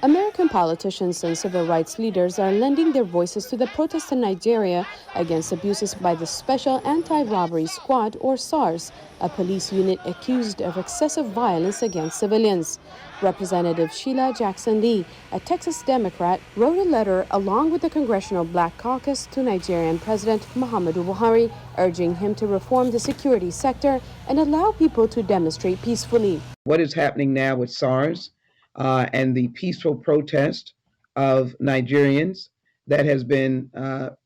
American politicians and civil rights leaders are lending their voices to the protests in Nigeria against abuses by the Special Anti-Robbery Squad, or SARS, a police unit accused of excessive violence against civilians. Representative Sheila Jackson Lee, a Texas Democrat, wrote a letter along with the Congressional Black Caucus to Nigerian President Muhammadu Buhari, urging him to reform the security sector and allow people to demonstrate peacefully. What is happening now with SARS and the peaceful protest of Nigerians that has been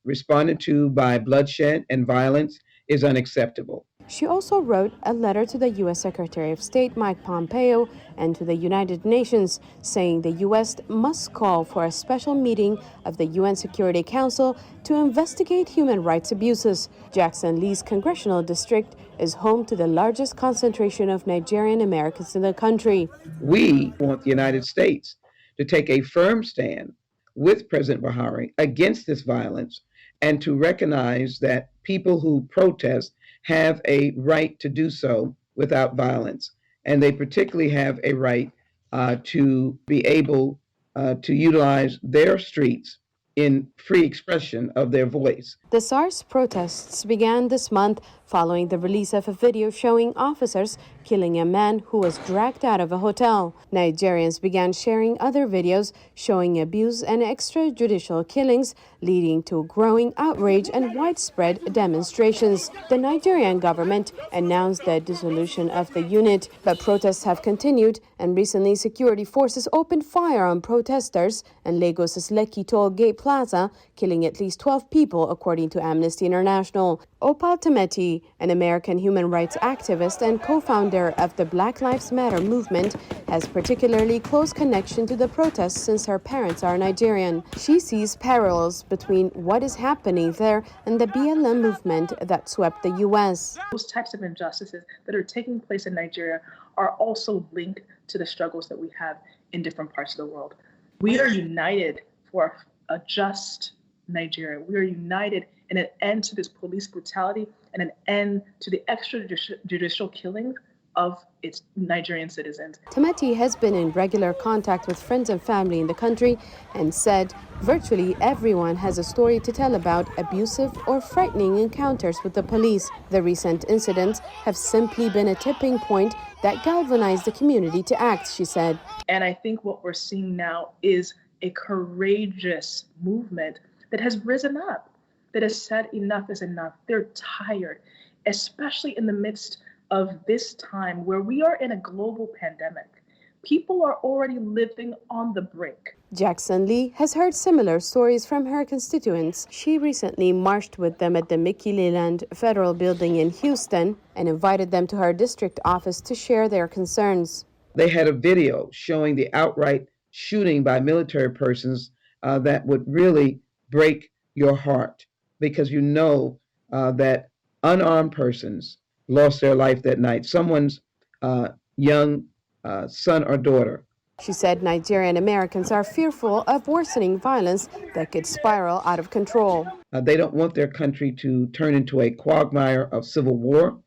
responded to by bloodshed and violence is unacceptable. She also wrote a letter to the U.S. Secretary of State Mike Pompeo and to the United Nations, saying the U.S. must call for a special meeting of the UN Security Council to investigate human rights abuses. Jackson Lee's congressional district is home to the largest concentration of Nigerian Americans in the country. We want the United States to take a firm stand with President Buhari against this violence and to recognize that people who protest have a right to do so without violence. And they particularly have a right to be able to utilize their streets in free expression of their voice. The SARS protests began this month following the release of a video showing officers killing a man who was dragged out of a hotel. Nigerians began sharing other videos showing abuse and extrajudicial killings, leading to growing outrage and widespread demonstrations. The Nigerian government announced the dissolution of the unit, but protests have continued, and recently security forces opened fire on protesters in Lagos's Lekki Toll Gate Plaza, killing at least 12 people, according to Amnesty International. Opeyemi Temeti, an American human rights activist and co-founder of the Black Lives Matter movement, has particularly close connection to the protests since her parents are Nigerian. She sees parallels between what is happening there and the BLM movement that swept the U.S. Those types of injustices that are taking place in Nigeria are also linked to the struggles that we have in different parts of the world. We are united for a just Nigeria. We are united in an end to this police brutality and an end to the extrajudicial killing of its Nigerian citizens. Temeti has been in regular contact with friends and family in the country and said virtually everyone has a story to tell about abusive or frightening encounters with the police. The recent incidents have simply been a tipping point that galvanized the community to act, she said. And I think what we're seeing now is a courageous movement that has risen up, that has said enough is enough. They're tired, especially in the midst of this time where we are in a global pandemic. People are already living on the brink. Jackson Lee has heard similar stories from her constituents. She recently marched with them at the Mickey Leland Federal Building in Houston and invited them to her district office to share their concerns. They had a video showing the outright shooting by military persons that would really break your heart, because you know that unarmed persons lost their life that night, someone's young son or daughter. She said Nigerian Americans are fearful of worsening violence that could spiral out of control. They don't want their country to turn into a quagmire of civil war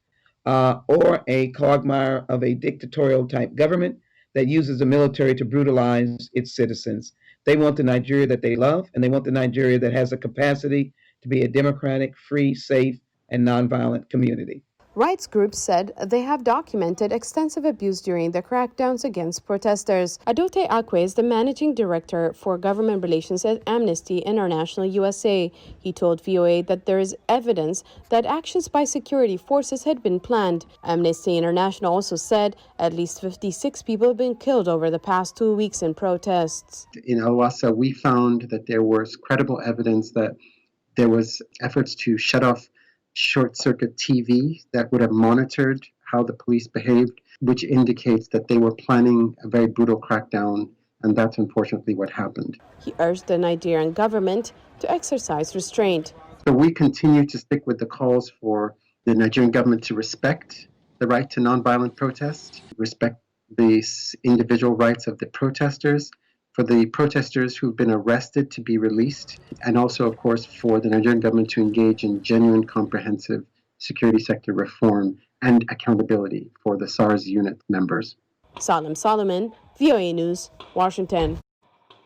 or a quagmire of a dictatorial type government that uses the military to brutalize its citizens. They want the Nigeria that they love, and they want the Nigeria that has the capacity to be a democratic, free, safe, and nonviolent community. Rights groups said they have documented extensive abuse during the crackdowns against protesters. Adote Akwe is the managing director for government relations at Amnesty International USA. He told VOA that there is evidence that actions by security forces had been planned. Amnesty International also said at least 56 people have been killed over the past 2 weeks in protests. In Al-Wasa, we found that there was credible evidence that there was efforts to shut off short-circuit TV that would have monitored how the police behaved, which indicates that they were planning a very brutal crackdown, and that's unfortunately what happened. He urged the Nigerian government to exercise restraint. So we continue to stick with the calls for the Nigerian government to respect the right to nonviolent protest, respect the individual rights of the protesters, for the protesters who've been arrested to be released, and also, of course, for the Nigerian government to engage in genuine, comprehensive security sector reform and accountability for the SARS unit members. Salem Solomon, VOA News, Washington.